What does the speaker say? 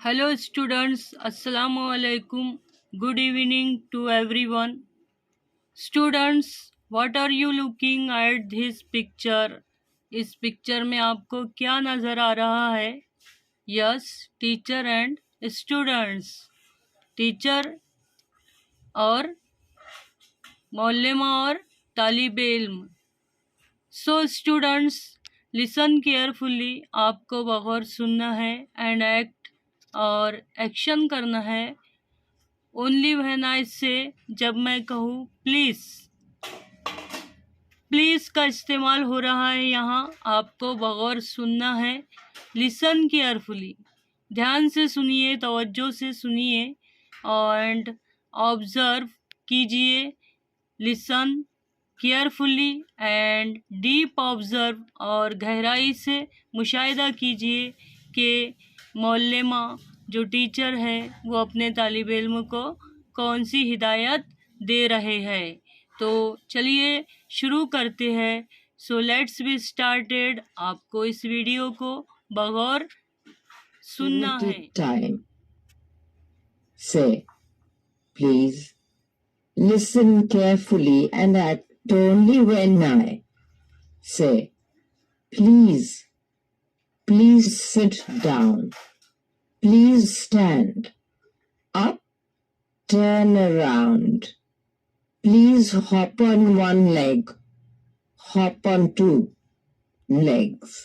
Hello students, Assalamu alaikum. Good evening to everyone. Students, what are you looking at this picture? इस picture में आपको क्या नज़र आ रहा है? Yes, teacher and students. Teacher और मौलमा और तालिब इल्म. So students, listen carefully. आपको बगौर सुनना है and act और एक्शन करना है ओनली व्हेन आई से, जब मैं कहूँ प्लीज़. प्लीज़ का इस्तेमाल हो रहा है यहाँ. आपको बगौर सुनना है. लिसन केयरफुली, ध्यान से सुनिए, तवज्जो से सुनिए एंड ऑब्जर्व कीजिए. Listen carefully and deep observe, और गहराई से मुशाहिदा कीजिए कि मौलमा जो टीचर है वो अपने तालिब इल्म को कौन सी हिदायत दे रहे हैं. तो चलिए शुरू करते हैं. So let's be started. आपको इस वीडियो को बगौर सुनना है. Time. Say, please listen carefully and act only when I say, please. Please sit down. Please stand up. Turn around. Please hop on one leg. Hop on two legs.